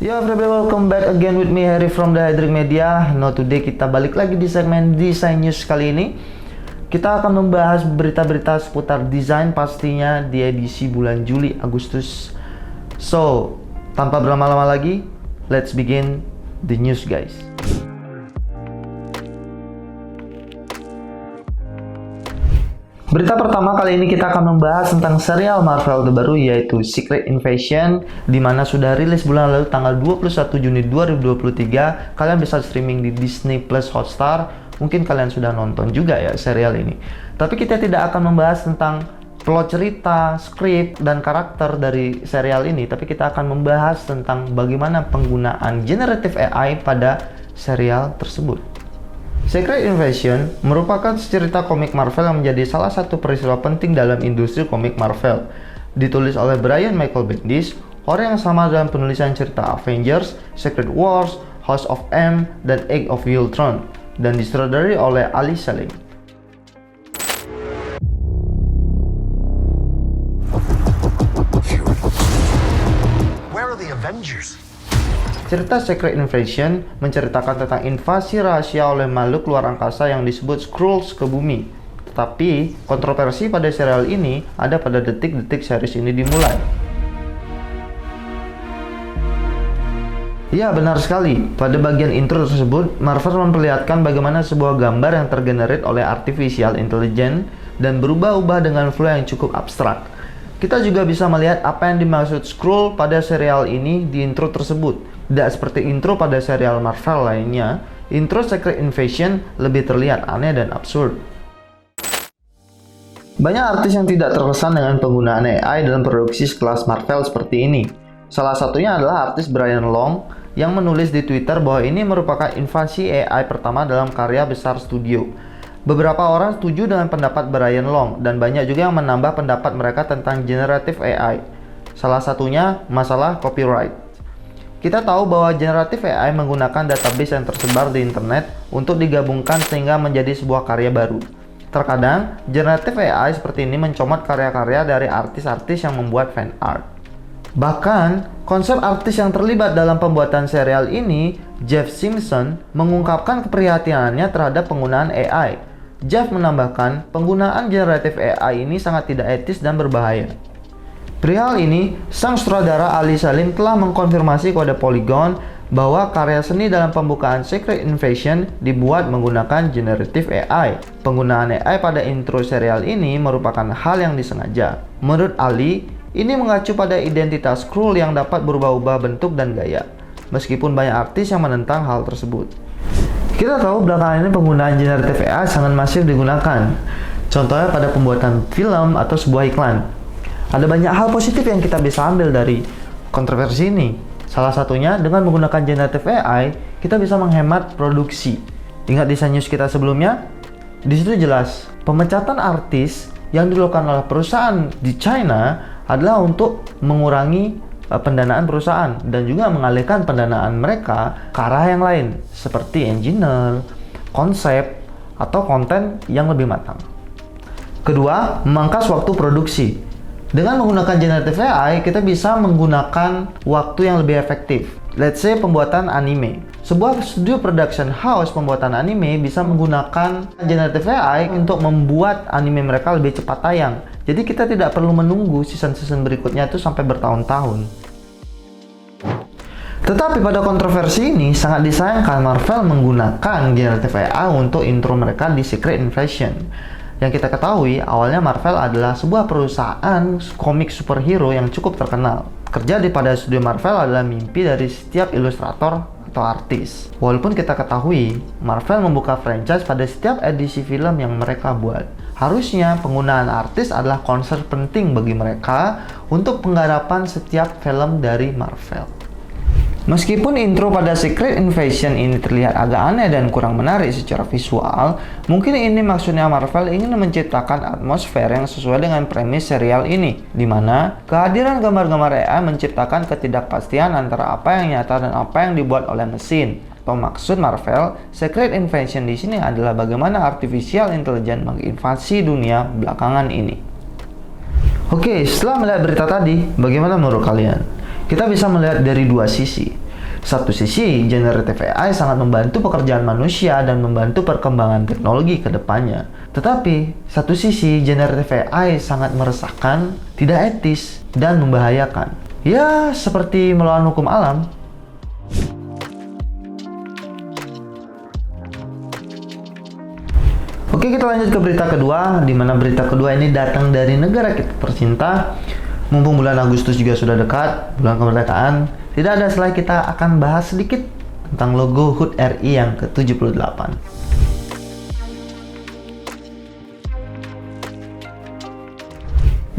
Yo everybody, welcome back again with me Harry from The Hydric Media. Now today kita balik lagi di segmen Design News kali ini. Kita akan membahas berita-berita seputar desain pastinya di edisi bulan Juli Agustus. So, tanpa berlama-lama lagi, let's begin the news guys. Berita pertama kali ini kita akan membahas tentang serial Marvel terbaru yaitu Secret Invasion, di mana sudah rilis bulan lalu tanggal 21 Juni 2023. Kalian bisa streaming di Disney Plus Hotstar. Mungkin kalian sudah nonton juga ya serial ini. Tapi kita tidak akan membahas tentang plot cerita, skrip, dan karakter dari serial ini, tapi kita akan membahas tentang bagaimana penggunaan generative AI pada serial tersebut. Secret Invasion merupakan cerita komik Marvel yang menjadi salah satu peristiwa penting dalam industri komik Marvel. Ditulis oleh Brian Michael Bendis, orang yang sama dalam penulisan cerita Avengers, Secret Wars, House of M, dan Age of Ultron, dan disutradarai oleh Ali Selim. Where are the Avengers? Cerita Secret Invasion menceritakan tentang invasi rahasia oleh makhluk luar angkasa yang disebut Skrulls ke bumi. Tetapi, kontroversi pada serial ini ada pada detik-detik series ini dimulai. Ya, benar sekali. Pada bagian intro tersebut, Marvel memperlihatkan bagaimana sebuah gambar yang tergenerate oleh artificial intelligence dan berubah-ubah dengan flow yang cukup abstrak. Kita juga bisa melihat apa yang dimaksud Skrull pada serial ini di intro tersebut. Tidak seperti intro pada serial Marvel lainnya, intro Secret Invasion lebih terlihat aneh dan absurd. Banyak artis yang tidak terkesan dengan penggunaan AI dalam produksi sekelas Marvel seperti ini. Salah satunya adalah artis Brian Long yang menulis di Twitter bahwa ini merupakan invasi AI pertama dalam karya besar studio. Beberapa orang setuju dengan pendapat Brian Long, dan banyak juga yang menambah pendapat mereka tentang generative AI. Salah satunya masalah copyright. Kita tahu bahwa generative AI menggunakan database yang tersebar di internet untuk digabungkan sehingga menjadi sebuah karya baru. Terkadang, generative AI seperti ini mencomot karya-karya dari artis-artis yang membuat fan art. Bahkan, konsep artis yang terlibat dalam pembuatan serial ini, Jeff Simpson, mengungkapkan keprihatinannya terhadap penggunaan AI. Jeff menambahkan, penggunaan generative AI ini sangat tidak etis dan berbahaya. Perihal ini, sang sutradara Ali Selim telah mengkonfirmasi kepada Polygon bahwa karya seni dalam pembukaan Secret Invasion dibuat menggunakan generative AI. Penggunaan AI pada intro serial ini merupakan hal yang disengaja. Menurut Ali, ini mengacu pada identitas Skrull yang dapat berubah-ubah bentuk dan gaya, meskipun banyak artis yang menentang hal tersebut. Kita tahu belakangan ini penggunaan generative AI sangat masif digunakan. Contohnya pada pembuatan film atau sebuah iklan. Ada banyak hal positif yang kita bisa ambil dari kontroversi ini. Salah satunya dengan menggunakan generative AI, kita bisa menghemat produksi. Ingat desain news kita sebelumnya? Di situ jelas, pemecatan artis yang dilakukan oleh perusahaan di China adalah untuk mengurangi pendanaan perusahaan dan juga mengalihkan pendanaan mereka ke arah yang lain, seperti engineer, konsep, atau konten yang lebih matang. Kedua, memangkas waktu produksi. Dengan menggunakan generative AI, kita bisa menggunakan waktu yang lebih efektif. Let's say pembuatan anime. Sebuah studio production house pembuatan anime bisa menggunakan generative AI untuk membuat anime mereka lebih cepat tayang. Jadi kita tidak perlu menunggu season-season berikutnya itu sampai bertahun-tahun. Tetapi pada kontroversi ini, sangat disayangkan Marvel menggunakan generative AI untuk intro mereka di Secret Invasion. Yang kita ketahui, awalnya Marvel adalah sebuah perusahaan komik superhero yang cukup terkenal. Kerja di pada studio Marvel adalah mimpi dari setiap ilustrator atau artis. Walaupun kita ketahui, Marvel membuka franchise pada setiap edisi film yang mereka buat. Harusnya penggunaan artis adalah konsep penting bagi mereka untuk penggarapan setiap film dari Marvel. Meskipun intro pada Secret Invasion ini terlihat agak aneh dan kurang menarik secara visual, mungkin ini maksudnya Marvel ingin menciptakan atmosfer yang sesuai dengan premis serial ini, di mana kehadiran gambar-gambar AI menciptakan ketidakpastian antara apa yang nyata dan apa yang dibuat oleh mesin. Atau maksud Marvel, Secret Invasion di sini adalah bagaimana artificial intelligence menginvasi dunia belakangan ini. Oke, setelah melihat berita tadi, bagaimana menurut kalian? Kita bisa melihat dari dua sisi. Satu sisi, generative AI sangat membantu pekerjaan manusia dan membantu perkembangan teknologi ke depannya. Tetapi, satu sisi, generative AI sangat meresahkan, tidak etis, dan membahayakan. Ya, seperti melawan hukum alam. Oke, kita lanjut ke berita kedua, di mana berita kedua ini datang dari negara kita tercinta. Mumpung bulan Agustus juga sudah dekat, bulan kemerdekaan, tidak ada salahnya kita akan bahas sedikit tentang logo HUT RI yang ke-78.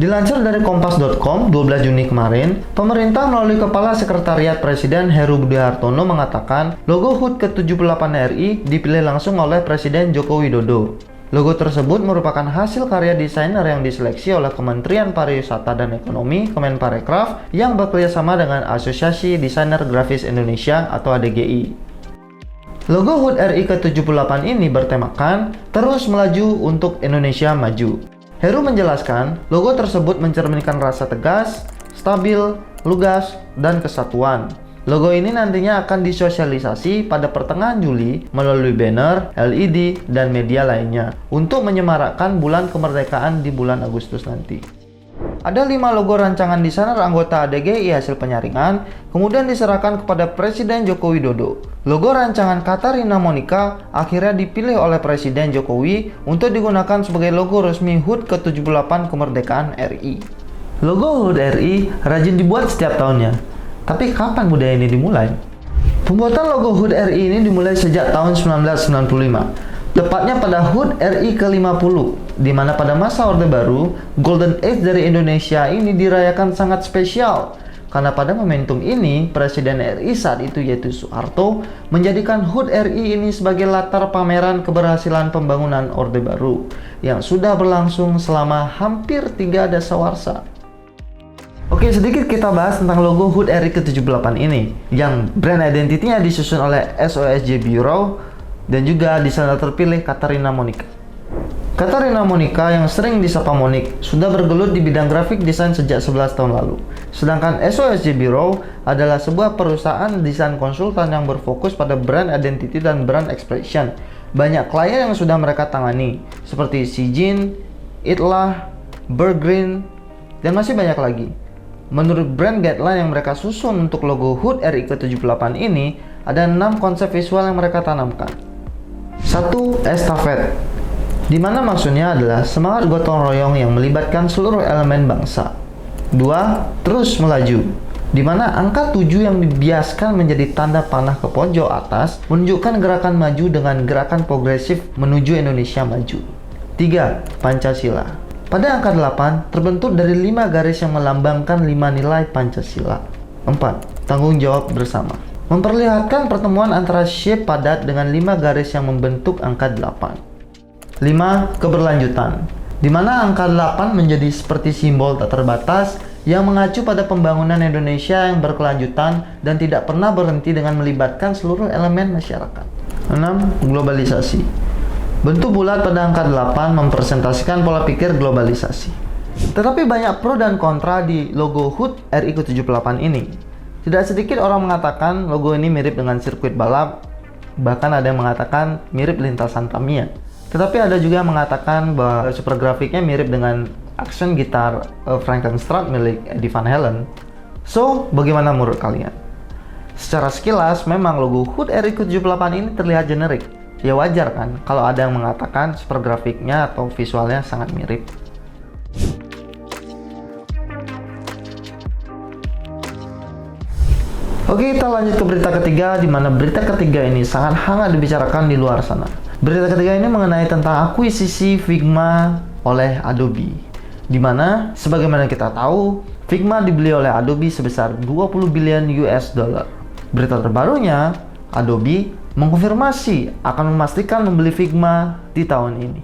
Dilansir dari kompas.com 12 Juni kemarin, pemerintah melalui Kepala Sekretariat Presiden Heru Budi Hartono mengatakan logo HUT ke-78 RI dipilih langsung oleh Presiden Joko Widodo. Logo tersebut merupakan hasil karya desainer yang diseleksi oleh Kementerian Pariwisata dan Ekonomi Kemenparekraf yang bekerjasama dengan Asosiasi Desainer Grafis Indonesia atau ADGI. Logo HUT RI ke-78 ini bertemakan terus melaju untuk Indonesia maju. Heru menjelaskan, logo tersebut mencerminkan rasa tegas, stabil, lugas, dan kesatuan. Logo ini nantinya akan disosialisasi pada pertengahan Juli melalui banner, LED, dan media lainnya untuk menyemarakkan bulan kemerdekaan di bulan Agustus nanti. Ada 5 logo rancangan desainer anggota ADGI hasil penyaringan, kemudian diserahkan kepada Presiden Joko Widodo. Logo rancangan Katarina Monica akhirnya dipilih oleh Presiden Jokowi untuk digunakan sebagai logo resmi HUT ke-78 kemerdekaan RI. Logo HUT RI rajin dibuat setiap tahunnya. Tapi kapan budaya ini dimulai? Pembuatan logo HUT RI ini dimulai sejak tahun 1995. Tepatnya pada HUT RI ke-50, di mana pada masa Orde Baru, Golden Age dari Indonesia ini dirayakan sangat spesial. Karena pada momentum ini, Presiden RI saat itu yaitu Soeharto, menjadikan HUT RI ini sebagai latar pameran keberhasilan pembangunan Orde Baru, yang sudah berlangsung selama hampir 3 dasawarsa. Oke, sedikit kita bahas tentang logo HUT RI ke-78 ini, yang brand identity-nya disusun oleh SOSJ Bureau dan juga desainer terpilih Katarina Monica. Katarina Monica yang sering disapa Monik sudah bergelut di bidang grafik desain sejak 11 tahun lalu. Sedangkan SOSJ Bureau adalah sebuah perusahaan desain konsultan yang berfokus pada brand identity dan brand expression. Banyak klien yang sudah mereka tangani, seperti Sijin, Itlah, Burgreen, dan masih banyak lagi. Menurut brand guideline yang mereka susun untuk logo HUT RI ke-78 ini, ada 6 konsep visual yang mereka tanamkan. 1. Estafet, di mana maksudnya adalah semangat gotong royong yang melibatkan seluruh elemen bangsa. 2. Terus melaju, di mana angka 7 yang dibiaskan menjadi tanda panah ke pojok atas menunjukkan gerakan maju dengan gerakan progresif menuju Indonesia maju. 3. Pancasila, pada angka 8 terbentuk dari 5 garis yang melambangkan 5 nilai Pancasila. 4. Tanggung jawab bersama, memperlihatkan pertemuan antara shape padat dengan 5 garis yang membentuk angka 8. 5. Keberlanjutan, di mana angka 8 menjadi seperti simbol tak terbatas yang mengacu pada pembangunan Indonesia yang berkelanjutan dan tidak pernah berhenti dengan melibatkan seluruh elemen masyarakat. 6. Globalisasi, bentuk bulat pada angka 8 mempresentasikan pola pikir globalisasi. Tetapi banyak pro dan kontra di logo HUT RI ke-78 ini. Tidak sedikit orang mengatakan logo ini mirip dengan sirkuit balap, bahkan ada yang mengatakan mirip lintasan Tamiya. Tetapi ada juga yang mengatakan bahwa super grafiknya mirip dengan action gitar Frankenstein milik Eddie Van Halen. So, bagaimana menurut kalian? Secara sekilas, memang logo HUT RI ke-78 ini terlihat generik. Ya wajar kan kalau ada yang mengatakan super grafiknya atau visualnya sangat mirip. Oke, kita lanjut ke berita ketiga, di mana berita ketiga ini sangat hangat dibicarakan di luar sana. Berita ketiga ini mengenai tentang akuisisi Figma oleh Adobe, di mana sebagaimana kita tahu Figma dibeli oleh Adobe sebesar 20 billion US dollar. Berita terbarunya, Adobe mengkonfirmasi akan memastikan membeli Figma di tahun ini.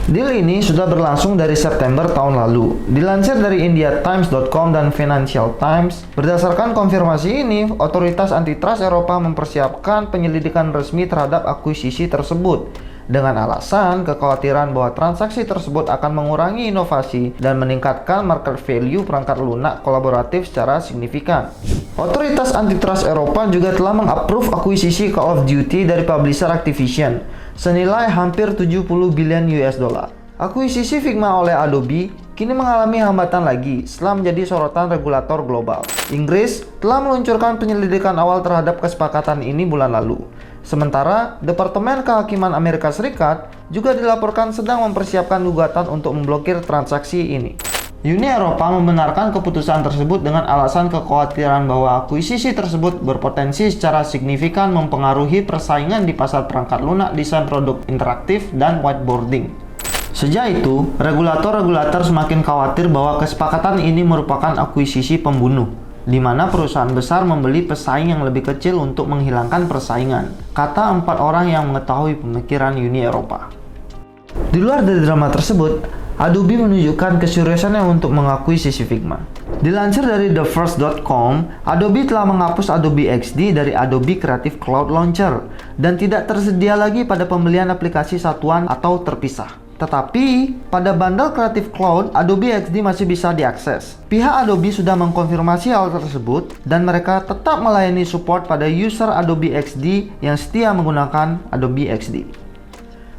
Deal ini sudah berlangsung dari September tahun lalu. Dilansir dari indiatimes.com dan Financial Times, berdasarkan konfirmasi ini, otoritas antitrust Eropa mempersiapkan penyelidikan resmi terhadap akuisisi tersebut. dengan alasan kekhawatiran bahwa transaksi tersebut akan mengurangi inovasi dan meningkatkan market value perangkat lunak kolaboratif secara signifikan. Otoritas antitrust Eropa juga telah mengapprove akuisisi Call of Duty dari publisher Activision senilai hampir 70 billion US dollar. Akuisisi Figma oleh Adobe kini mengalami hambatan lagi setelah menjadi sorotan regulator global. Inggris telah meluncurkan penyelidikan awal terhadap kesepakatan ini bulan lalu. Sementara, Departemen Kehakiman Amerika Serikat juga dilaporkan sedang mempersiapkan gugatan untuk memblokir transaksi ini. Uni Eropa membenarkan keputusan tersebut dengan alasan kekhawatiran bahwa akuisisi tersebut berpotensi secara signifikan mempengaruhi persaingan di pasar perangkat lunak desain produk interaktif dan whiteboarding. Sejak itu, regulator semakin khawatir bahwa kesepakatan ini merupakan akuisisi pembunuh, di mana perusahaan besar membeli pesaing yang lebih kecil untuk menghilangkan persaingan, kata 4 orang yang mengetahui pemikiran Uni Eropa. Di luar dari drama tersebut, Adobe menunjukkan keseriusannya untuk mengakuisisi Figma. Dilansir dari TheFirst.com, Adobe telah menghapus Adobe XD dari Adobe Creative Cloud Launcher dan tidak tersedia lagi pada pembelian aplikasi satuan atau terpisah. Tetapi, pada bundle Creative Cloud, Adobe XD masih bisa diakses. Pihak Adobe sudah mengkonfirmasi hal tersebut dan mereka tetap melayani support pada user Adobe XD yang setia menggunakan Adobe XD.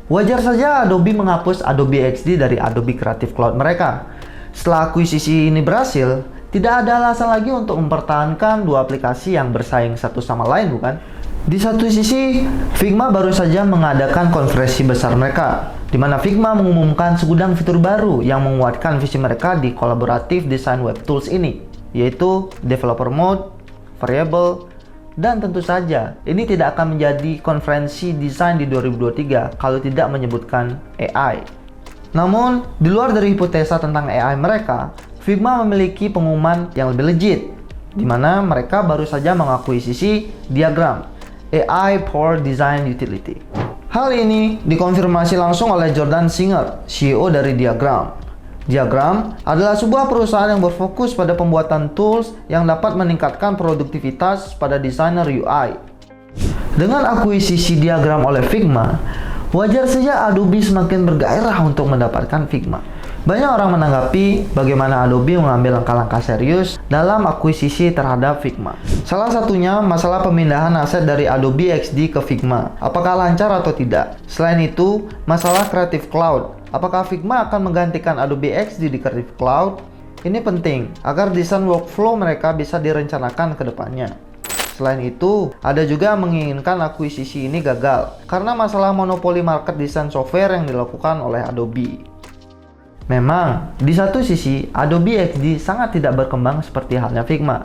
Wajar saja Adobe menghapus Adobe XD dari Adobe Creative Cloud mereka. Setelah akuisisi ini berhasil, tidak ada alasan lagi untuk mempertahankan dua aplikasi yang bersaing satu sama lain, bukan? Di satu sisi, Figma baru saja mengadakan konferensi besar mereka, di mana Figma mengumumkan segudang fitur baru yang menguatkan visi mereka di kolaboratif desain web tools ini, yaitu Developer Mode, Variable, dan tentu saja ini tidak akan menjadi konferensi desain di 2023 kalau tidak menyebutkan AI. Namun, di luar dari hipotesa tentang AI mereka, Figma memiliki pengumuman yang lebih legit, di mana mereka baru saja mengakuisisi Diagram, AI Powered Design Utility. Hal ini dikonfirmasi langsung oleh Jordan Singer, CEO dari Diagram. Diagram adalah sebuah perusahaan yang berfokus pada pembuatan tools yang dapat meningkatkan produktivitas pada desainer UI. Dengan akuisisi Diagram oleh Figma, wajar saja Adobe semakin bergairah untuk mendapatkan Figma. Banyak orang menanggapi bagaimana Adobe mengambil langkah-langkah serius dalam akuisisi terhadap Figma. Salah satunya masalah pemindahan aset dari Adobe XD ke Figma. Apakah lancar atau tidak? Selain itu, masalah Creative Cloud. Apakah Figma akan menggantikan Adobe XD di Creative Cloud? Ini penting agar desain workflow mereka bisa direncanakan ke depannya. Selain itu, ada juga yang menginginkan akuisisi ini gagal karena masalah monopoli market desain software yang dilakukan oleh Adobe. Memang, di satu sisi, Adobe XD sangat tidak berkembang seperti halnya Figma.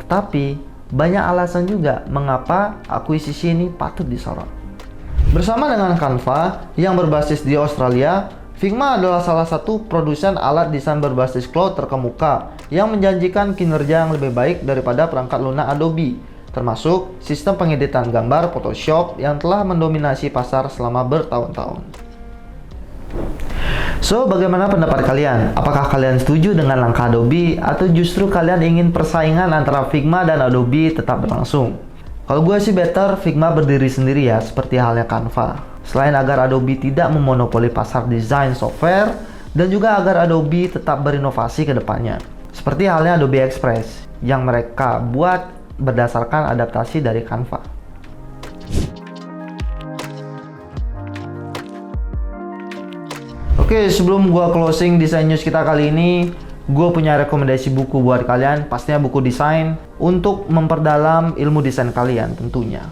Tetapi, banyak alasan juga mengapa akuisisi ini patut disorot. Bersama dengan Canva yang berbasis di Australia, Figma adalah salah satu produsen alat desain berbasis cloud terkemuka yang menjanjikan kinerja yang lebih baik daripada perangkat lunak Adobe, termasuk sistem pengeditan gambar Photoshop yang telah mendominasi pasar selama bertahun-tahun. So, bagaimana pendapat kalian? Apakah kalian setuju dengan langkah Adobe atau justru kalian ingin persaingan antara Figma dan Adobe tetap berlangsung? Kalau gue sih better Figma berdiri sendiri ya, seperti halnya Canva. Selain agar Adobe tidak memonopoli pasar desain software dan juga agar Adobe tetap berinovasi ke depannya. Seperti halnya Adobe Express yang mereka buat berdasarkan adaptasi dari Canva. Oke, sebelum gua closing desain news kita kali ini, gue punya rekomendasi buku buat kalian, pastinya buku desain untuk memperdalam ilmu desain kalian tentunya,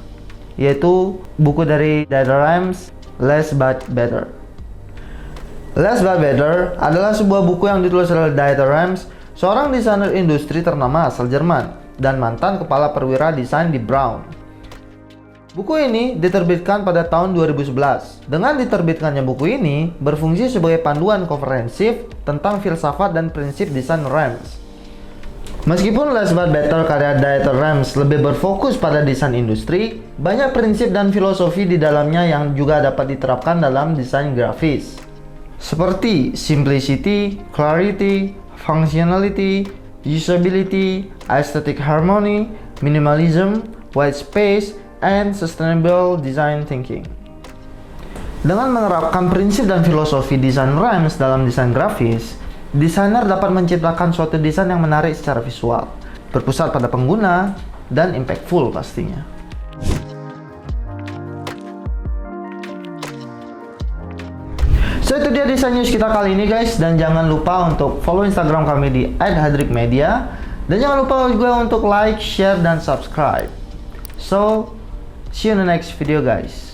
yaitu buku dari Dieter Rams, Less But Better. Less But Better adalah sebuah buku yang ditulis oleh Dieter Rams, seorang desainer industri ternama asal Jerman dan mantan kepala perwira desain di Braun. Buku ini diterbitkan pada tahun 2011. Dengan diterbitkannya buku ini, berfungsi sebagai panduan komprehensif tentang filsafat dan prinsip desain Rams. Meskipun Less But Better karya Dieter Rams lebih berfokus pada desain industri, banyak prinsip dan filosofi di dalamnya yang juga dapat diterapkan dalam desain grafis. Seperti simplicity, clarity, functionality, usability, aesthetic harmony, minimalism, white space, and sustainable design thinking. Dengan menerapkan prinsip dan filosofi desain rhymes dalam desain grafis, desainer dapat menciptakan suatu desain yang menarik secara visual, berpusat pada pengguna, dan impactful pastinya. So itu dia desain news kita kali ini guys, dan jangan lupa untuk follow Instagram kami di @hadrikmedia, dan jangan lupa juga untuk like, share, dan subscribe. So see you in the next video guys.